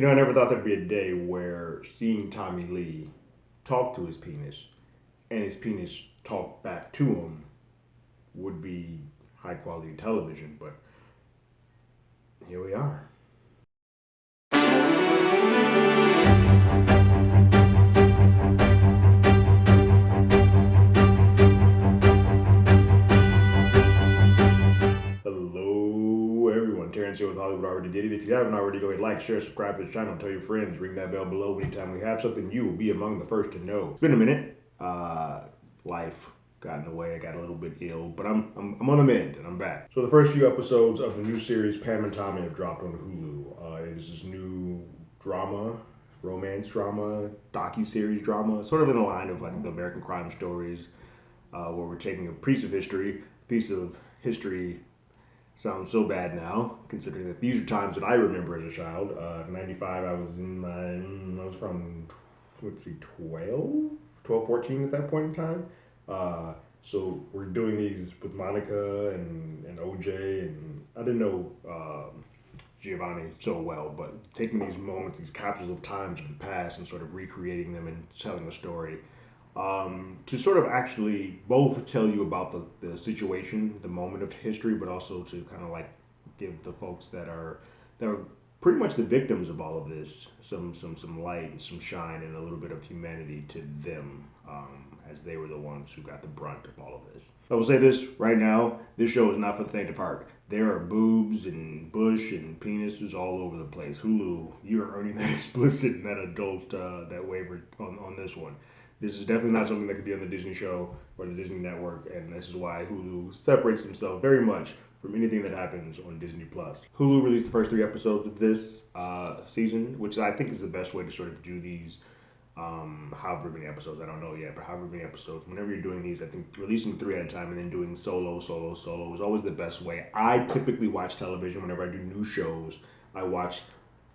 I never thought there'd be a day where seeing Tommy Lee talk to his penis and his penis talk back to him would be high quality television, but here we are. Hello, everyone. Terrence here with Hollywood Already Did It. If you haven't already, go ahead, like, share, subscribe to the channel, tell your friends, ring that bell below. Anytime we have something, you will be among the first to know. It's been a minute. Life got in the way. I got a little bit ill, but I'm on the mend and I'm back. So the first few episodes of the new series Pam and Tommy have dropped on Hulu. It is this new drama, romance drama, docu-series drama, sort of in the line of like the American crime stories, where we're taking a piece of history. Sounds so bad now, considering that these are times that I remember as a child. 95, I was from, let's see, 12, 14 at that point in time. So we're doing these with Monica and OJ, and I didn't know Giovanni so well, but taking these moments, these capsules of times of the past, and sort of recreating them and telling a story, to sort of actually both tell you about the situation, the moment of history, but also to kind of like give the folks that are pretty much the victims of all of this some light and some shine and a little bit of humanity to them, as they were the ones who got the brunt of all of this. I will say this right now: this show is not for the faint of heart. There are boobs and bush and penises all over the place. Hulu, you are earning that explicit and that adult that waiver on this one. This is definitely not something that could be on the Disney show or the Disney network, and this is why Hulu separates themselves very much from anything that happens on Disney Plus. Hulu released the first 3 episodes of this season, which I think is the best way to sort of do these. However many episodes, I don't know yet, but however many episodes, whenever you're doing these, I think releasing 3 at a time and then doing solo is always the best way. I typically watch television whenever I do new shows. I watch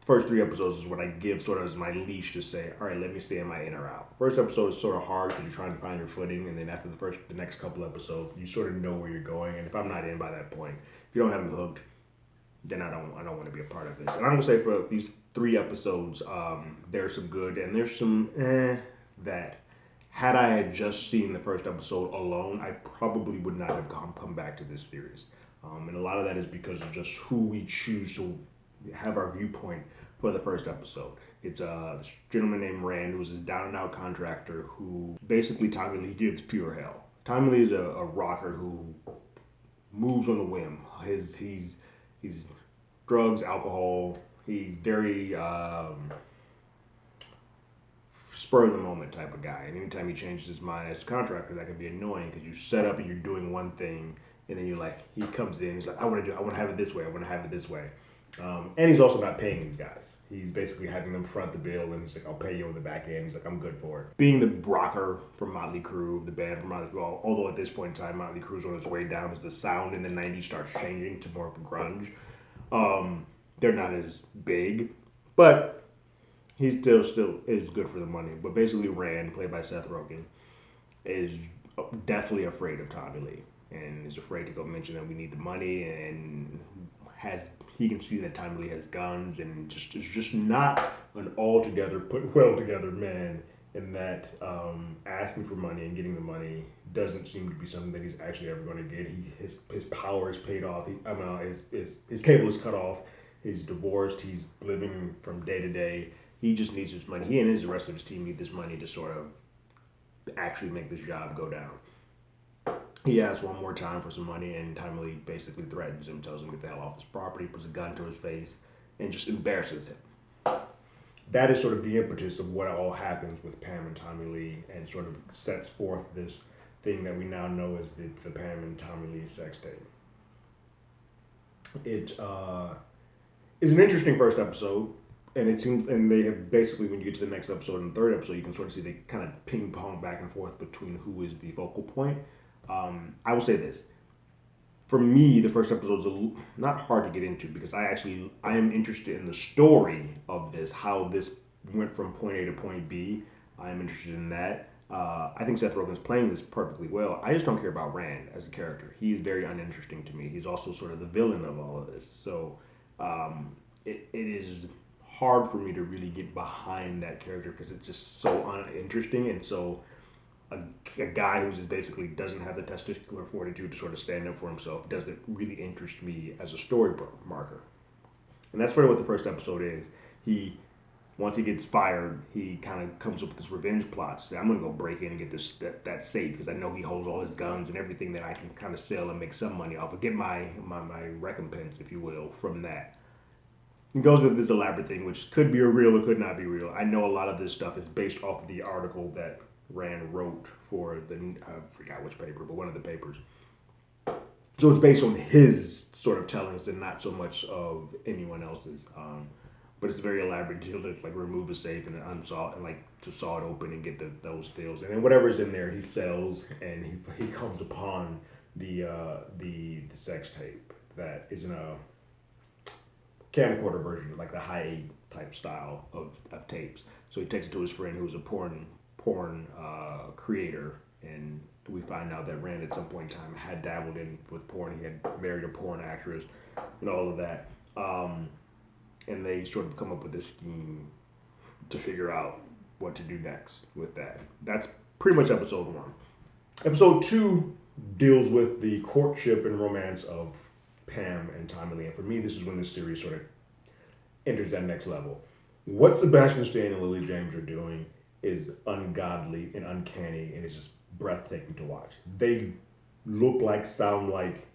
first 3 episodes is what I give sort of as my leash to say, all right, let me see, am I in or out? First episode is sort of hard because you're trying to find your footing, and then after the next couple episodes, you sort of know where you're going. And if I'm not in by that point, if you don't have me hooked, then I don't want to be a part of this. And I'm gonna say for these 3 episodes, there's some good and there's some that had I had just seen the first episode alone, I probably would not have come back to this series. And a lot of that is because of just who we choose to have our viewpoint for the first episode. It's this gentleman named Rand, who's this down and out contractor who basically Tommy Lee gives pure hell. Tommy Lee is a rocker who moves on the whim. He's drugs, alcohol. He's very spur of the moment type of guy. And anytime he changes his mind as a contractor, that can be annoying because you set up and you're doing one thing, and then you're like, he comes in, he's like, I want to have it this way. I want to have it this way. And he's also not paying these guys. He's basically having them front the bill, and he's like, I'll pay you on the back end. He's like, I'm good for it. Being the rocker from Motley Crue, the band from Motley Crue, although at this point in time, Motley Crue's on its way down as the sound in the 90s starts changing to more of a grunge. They're not as big, but he still is good for the money. But basically, Rand, played by Seth Rogen, is definitely afraid of Tommy Lee and is afraid to go mention that we need the money, and he can see that Tommy Lee has guns and just is just not an altogether put well together man, and that asking for money and getting the money doesn't seem to be something that he's actually ever going to get. His power is paid off. His cable is cut off. He's divorced. He's living from day to day. He just needs his money. He and the rest of his team need this money to sort of actually make this job go down. He asks one more time for some money, and Tommy Lee basically threatens him, tells him to get the hell off his property, puts a gun to his face, and just embarrasses him. That is sort of the impetus of what all happens with Pam and Tommy Lee, and sort of sets forth this thing that we now know as the Pam and Tommy Lee sex tape. It is an interesting first episode, and it seems, and they have basically, when you get to the next episode and the third episode, you can sort of see they kind of ping pong back and forth between who is the focal point. I will say this. For me, the first episode is not hard to get into because I am interested in the story of this, how this went from point A to point B. I am interested in that. I think Seth Rogen's playing this perfectly well. I just don't care about Rand as a character. He's very uninteresting to me. He's also sort of the villain of all of this. So it is hard for me to really get behind that character because it's just so uninteresting and so a guy who just basically doesn't have the testicular fortitude to sort of stand up for himself doesn't really interest me as a story marker. And that's really what the first episode is. He Once he gets fired, he kind of comes up with this revenge plot. Say, I'm gonna go break in and get that safe because I know he holds all his guns and everything that I can kind of sell and make some money off, but get my recompense, if you will, from that. He goes into this elaborate thing, which could be real or could not be real. I know a lot of this stuff is based off of the article that Rand wrote for I forgot which paper, but one of the papers. So it's based on his sort of tellings and not so much of anyone else's. But it's a very elaborate deal to like remove a safe and unsaw and like to saw it open and get those steals. And then whatever's in there, he sells, and he comes upon the sex tape that is in a camcorder version, like the high 8 type style of tapes. So he takes it to his friend who's a porn creator, and we find out that Rand at some point in time had dabbled in with porn. He had married a porn actress and all of that. And they sort of come up with this scheme to figure out what to do next with that. That's pretty much episode 1. Episode 2 deals with the courtship and romance of Pam and Tommy. And for me, this is when this series sort of enters that next level. What Sebastian Stan and Lily James are doing is ungodly and uncanny, and it's just breathtaking to watch. They look like, sound like,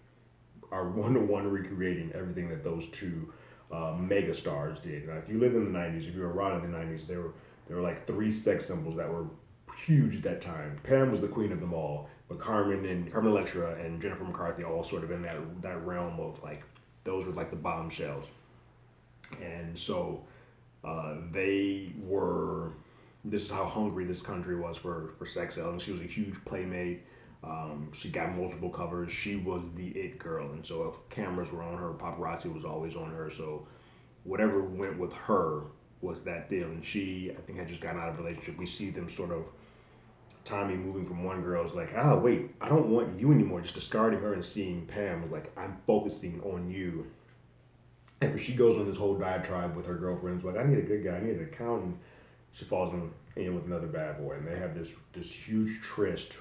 are one-to-one recreating everything that those two mega stars did. Now, if you lived in the 90s, if you were around in the 90s, there were like 3 sex symbols that were huge at that time. Pam was the queen of them all, but Carmen Electra and Jennifer McCarthy all sort of in that realm of like, those were like the bombshells. And so they were, this is how hungry this country was for sex sales, and she was a huge playmate. She got multiple covers. She was the it girl, and so if cameras were on her, paparazzi was always on her. So whatever went with her was that deal. And she, I think, had just gotten out of a relationship. We see them sort of, Tommy moving from one girl is like, wait, I don't want you anymore. Just discarding her and seeing Pam was like, I'm focusing on you. And she goes on this whole diatribe with her girlfriends, like, I need a good guy, I need an accountant. She falls in with another bad boy, and they have this huge tryst.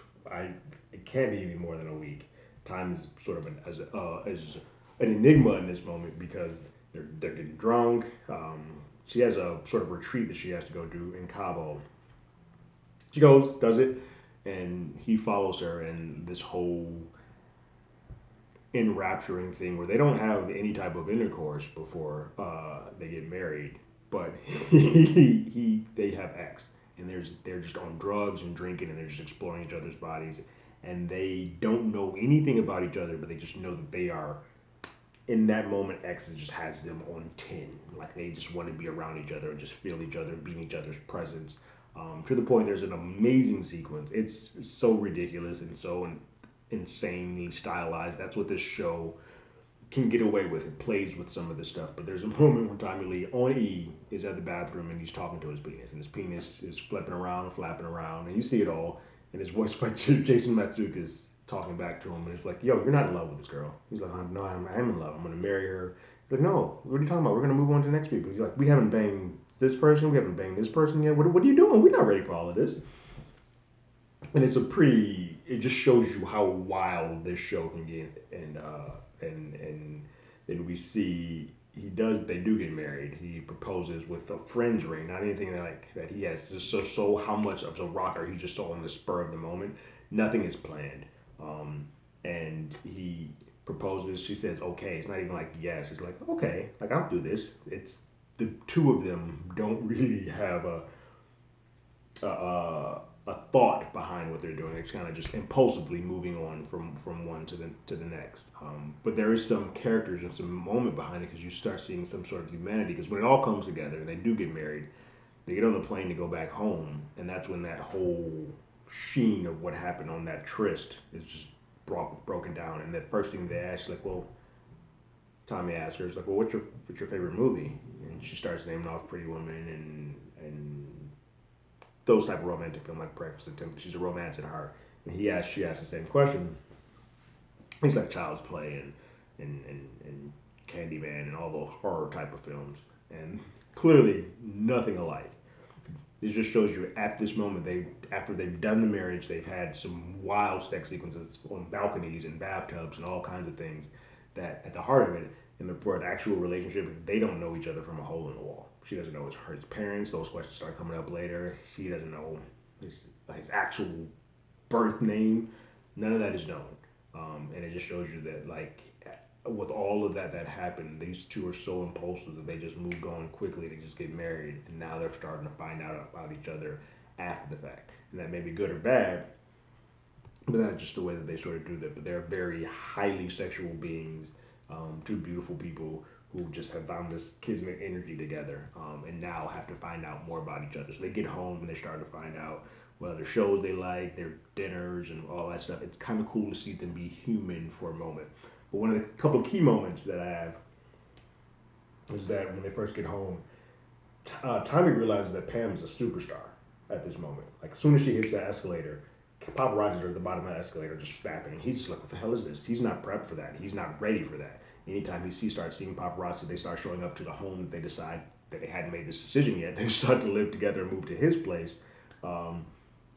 It can't be any more than a week. Time is sort of as an enigma in this moment because they're getting drunk. She has a sort of retreat that she has to go do in Cabo. She goes, does it, and he follows her, and this whole enrapturing thing where they don't have any type of intercourse before they get married, but they have X, and they're just on drugs and drinking, and they're just exploring each other's bodies, and they don't know anything about each other, but they just know that they are, in that moment, X just has them on 10. Like, they just want to be around each other and just feel each other, be in each other's presence. To the point, there's an amazing sequence. It's so ridiculous and so insanely stylized. That's what this show can get away with. It plays with some of this stuff. But there's a moment when Tommy Lee on E is at the bathroom and he's talking to his penis, and his penis is flapping around, and you see it all. And his voice by Jason Matsukas talking back to him, and it's like, yo, you're not in love with this girl. He's like, no, I'm in love. I'm gonna marry her. He's like, no, what are you talking about? We're gonna move on to the next people. He's like, we haven't banged this person, we haven't banged this person yet. What are you doing? We're not ready for all of this. And it just shows you how wild this show can get. And then we see they do get married. He proposes with a friend's ring, not anything that he has. Just so how much of a rocker he's just so on the spur of the moment. Nothing is planned. And he proposes. She says, okay. It's not even like yes. It's like, okay, like I'll do this. It's the two of them don't really have a thought behind what they're doing. It's kind of just impulsively moving on from one to the next. But there is some characters and some moment behind it because you start seeing some sort of humanity. Because when it all comes together and they do get married, they get on the plane to go back home, and that's when that whole sheen of what happened on that tryst is just broken down. And the first thing they ask, like, well, Tommy asks her, is like, well, what's your favorite movie? And she starts naming off Pretty Woman and those type of romantic film like Breakfast at Tiffany's. She's a romance at heart. And she asks the same question. He's like Child's Play and Candyman and all those horror type of films. And clearly nothing alike. It just shows you at this moment after they've done the marriage, they've had some wild sex sequences on balconies and bathtubs and all kinds of things. That at the heart of it, for an actual relationship, they don't know each other from a hole in the wall. She doesn't know his parents. Those questions start coming up later. She doesn't know his actual birth name. None of that is known, and it just shows you that with all of that happened, these two are so impulsive that they just moved on quickly to just get married, and now they're starting to find out about each other after the fact, and that may be good or bad, but that's just the way that they sort of do that. But they're very highly sexual beings, two beautiful people who just have found this kismet energy together, and now have to find out more about each other. So they get home and they start to find out what other shows they like, their dinners, and all that stuff. It's kind of cool to see them be human for a moment. But one of the couple of key moments that I have is that when they first get home, Tommy realizes that Pam is a superstar at this moment. Like, as soon as she hits that escalator, paparazzi are at the bottom of the escalator just snapping. And he's just like, what the hell is this? He's not prepped for that. He's not ready for that. Anytime starts seeing paparazzi, they start showing up to the home that they decide that they hadn't made this decision yet. They start to live together and move to his place.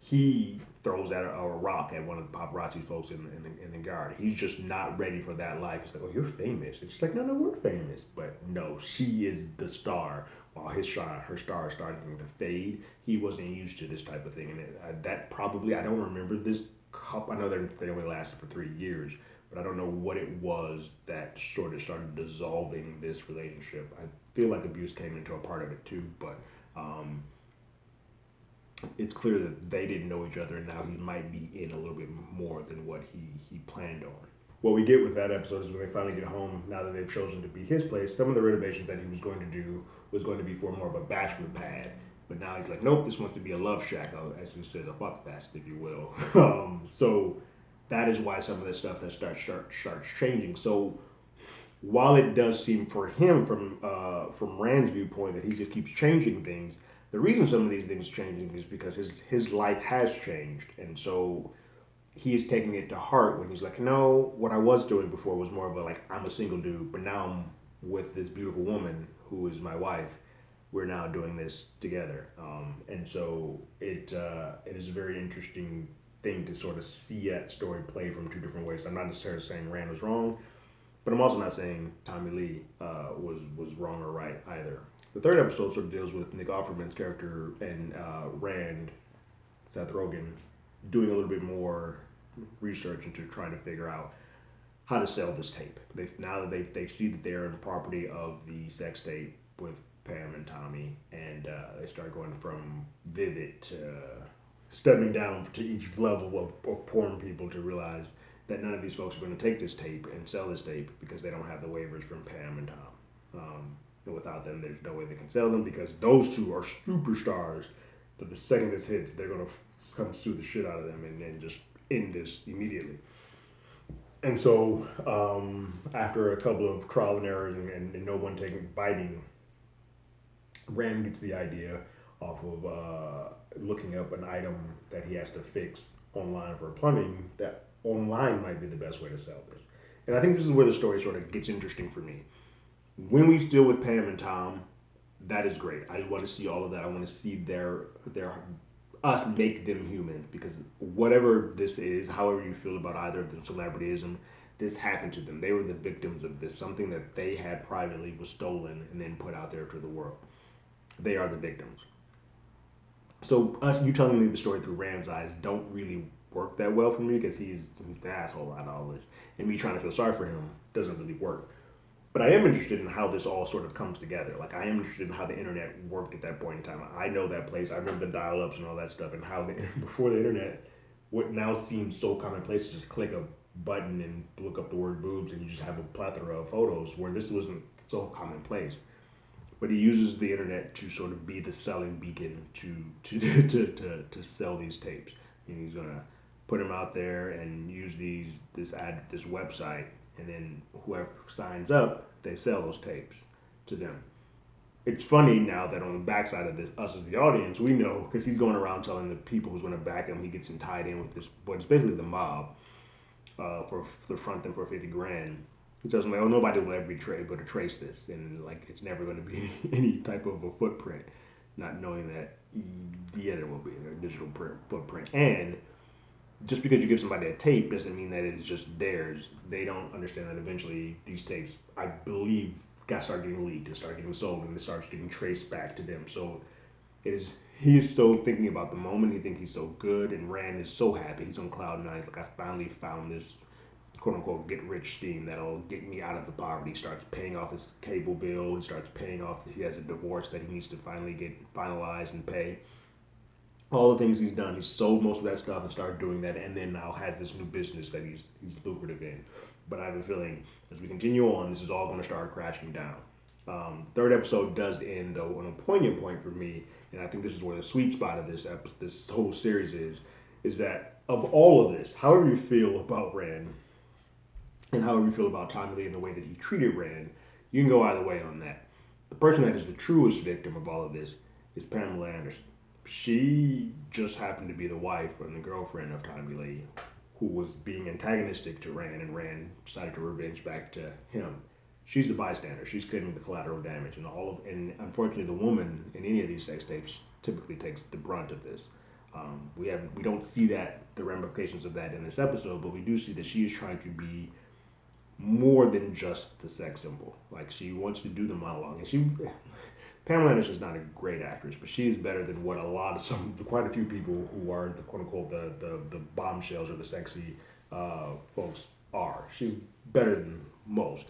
He throws out a rock at one of the paparazzi folks in the yard. He's just not ready for that life. It's like, oh, you're famous. It's just like, no, we're famous. But no, she is the star. While her star is starting to fade, he wasn't used to this type of thing. And that probably, I don't remember this couple. I know they only lasted for 3 years, but I don't know what it was that sort of started dissolving this relationship. I feel like abuse came into a part of it too, but it's clear that they didn't know each other, and now he might be in a little bit more than what he planned on. What we get with that episode is when they finally get home, now that they've chosen to be his place, some of the renovations that he was going to do was going to be for more of a bachelor pad. But now he's like, nope, this wants to be a love shack, as he says, a fuck fest, if you will. So that is why some of this stuff that starts changing. So while it does seem for him, from Rand's viewpoint, that he just keeps changing things, the reason some of these things are changing is because his life has changed, and so he is taking it to heart when he's like, no, what I was doing before was more of a like, I'm a single dude, but now I'm with this beautiful woman who is my wife. We're now doing this together, and so it is a very interesting thing to sort of see that story play from two different ways. I'm not necessarily saying Rand was wrong, but I'm also not saying Tommy Lee was wrong or right either. The third episode sort of deals with Nick Offerman's character and Rand, Seth Rogen, doing a little bit more research into trying to figure out how to sell this tape. Now that they see that they're in property of the sex tape with Pam and Tommy, and they start going from vivid to stepping down to each level of porn people to realize that none of these folks are going to take this tape and sell this tape because they don't have the waivers from Pam and Tom. And without them, there's no way they can sell them because those two are superstars. But the second this hits, they're going to come sue the shit out of them and then just end this immediately. And so, after a couple of trial and errors and no one biting, Rand gets the idea off of looking up an item that he has to fix online for plumbing, that online might be the best way to sell this. And I think this is where the story sort of gets interesting for me. When we still with Pam and Tom, that is great. I want to see all of that. I want to see us make them human, because whatever this is, however you feel about either of them, celebrityism, this happened to them. They were the victims of this. Something that they had privately was stolen and then put out there to the world. They are the victims. So you telling me the story through Rand's eyes don't really work that well for me, because he's the asshole out of all this. And me trying to feel sorry for him doesn't really work. But I am interested in how this all sort of comes together. Like, I am interested in how the internet worked at that point in time. I know that place. I remember the dial-ups and all that stuff, and how before the internet, what now seems so commonplace to just click a button and look up the word boobs and you just have a plethora of photos, where this wasn't so commonplace. But he uses the internet to sort of be the selling beacon to sell these tapes. And he's gonna put them out there and use this website. And then whoever signs up, they sell those tapes to them. It's funny now that on the backside of this, us as the audience, we know, because he's going around telling the people who's going to back him, he gets him tied in with this, what is basically the mob, for the front them for 50 grand. He tells him like, oh, nobody will ever be able to trace this, and like it's never going to be any type of a footprint, not knowing that yeah, there will be a digital footprint. And just because you give somebody a tape doesn't mean that it's just theirs. They don't understand that eventually these tapes, I believe, got start getting leaked and start getting sold, and it starts getting traced back to them. So it is. He is so thinking about the moment. He thinks he's so good, and Rand is so happy. He's on cloud nine. He's like, I finally found this quote unquote get rich scheme that'll get me out of the poverty. He starts paying off his cable bill. He starts paying off. He has a divorce that he needs to finally get finalized and pay. All the things he's done, he's sold most of that stuff and started doing that, and then now has this new business that he's lucrative in. But I have a feeling as we continue on, this is all going to start crashing down. Third episode does end though on a poignant point for me, and I think this is where the sweet spot of this whole series is that of all of this, however you feel about Rand and however you feel about Tommy Lee and the way that he treated Rand, you can go either way on that. The person that is the truest victim of all of this is Pamela Anderson. She just happened to be the wife and the girlfriend of Tommy Lee, who was being antagonistic to Rand, and Rand decided to revenge back to him. She's the bystander. She's claiming the collateral damage, and unfortunately, the woman in any of these sex tapes typically takes the brunt of this. We don't see that the ramifications of that in this episode, but we do see that she is trying to be more than just the sex symbol. Like she wants to do the monologue, and Pamela Anderson is not a great actress, but she is better than what quite a few people who are the quote unquote the bombshells or the sexy folks are. She's better than most.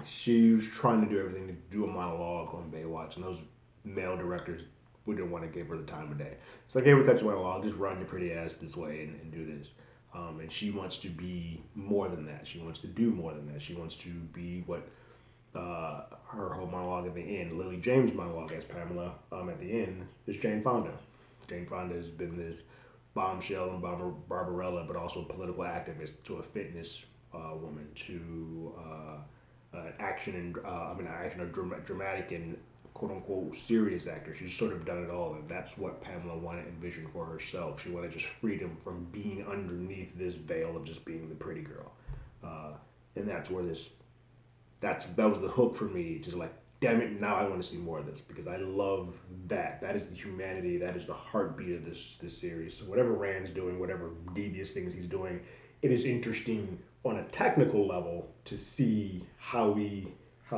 She was trying to do everything to do a monologue on Baywatch, and those male directors we didn't want to give her the time of day. It's like, hey, we cut your monologue, just run your pretty ass this way and do this. And she wants to be more than that. She wants to do more than that. She wants to be what her whole monologue at the end, Lily James' monologue as Pamela at the end, is Jane Fonda. Jane Fonda has been this bombshell and Barbarella, but also a political activist, to a fitness woman, to action and not action, a dramatic and quote unquote serious actor. She's sort of done it all, and that's what Pamela wanted and envisioned for herself. She wanted just freedom from being underneath this veil of just being the pretty girl, and that's where that was the hook for me. Just like, damn it, now I want to see more of this because I love that. That is the humanity. That is the heartbeat of this series. So whatever Rand's doing, whatever devious things he's doing, it is interesting on a technical level to see how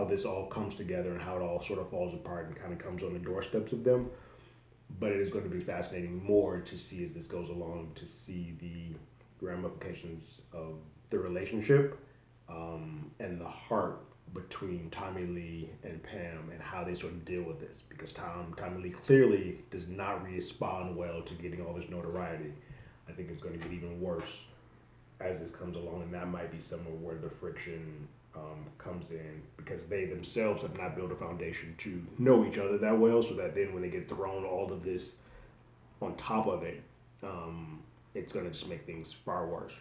this all comes together and how it all sort of falls apart and kind of comes on the doorsteps of them. But it is going to be fascinating more to see as this goes along, to see the ramifications of the relationship and the heart between Tommy Lee and Pam and how they sort of deal with this. Because Tommy Lee clearly does not respond well to getting all this notoriety. I think it's going to get even worse as this comes along, and that might be somewhere where the friction comes in, because they themselves have not built a foundation to know each other that well, so that then when they get thrown all of this on top of it, it's going to just make things far worse.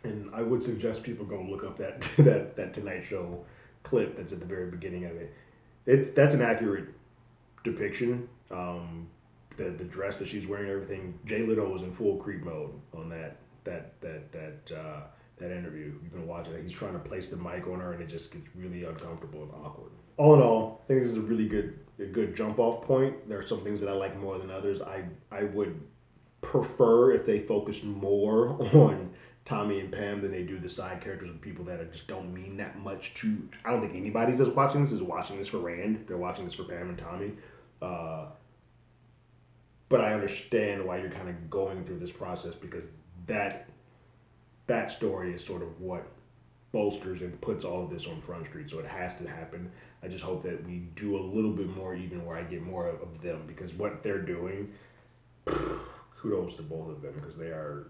And I would suggest people go look up that Tonight Show clip that's at the very beginning of it. That's an accurate depiction. The dress that she's wearing, everything. Jay Leno was in full creep mode on that interview. You can watch it. He's trying to place the mic on her, and it just gets really uncomfortable and awkward. All in all, I think this is a really good jump off point. There are some things that I like more than others. I would prefer if they focused more on Tommy and Pam than they do the side characters of people that just don't mean that much to. I don't think anybody that's watching this is watching this for Rand. They're watching this for Pam and Tommy. But I understand why you're kind of going through this process, because that story is sort of what bolsters and puts all of this on Front Street. So it has to happen. I just hope that we do a little bit more, even where I get more of them, because what they're doing, kudos to both of them, because they are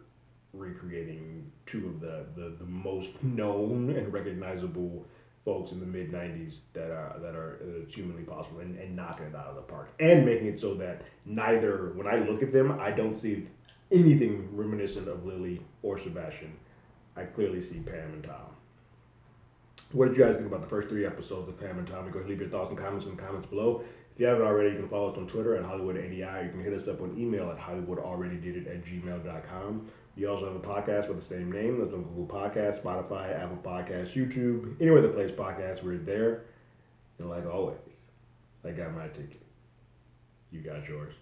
recreating two of the most known and recognizable folks in the mid 90s that are humanly possible, and knocking it out of the park, and making it so that neither, when I look at them, I don't see anything reminiscent of Lily or Sebastian. I clearly see Pam and Tom. What did you guys think about the first 3 episodes of Pam and Tom? Go ahead and leave your thoughts and comments in the comments below. If you haven't already, you can follow us on Twitter at HollywoodADI. You can hit us up on email at HollywoodAlreadyDidIt@gmail.com. We also have a podcast with the same name. That's on Google Podcasts, Spotify, Apple Podcasts, YouTube, anywhere that plays podcasts, we're there. And like always, I got my ticket. You got yours.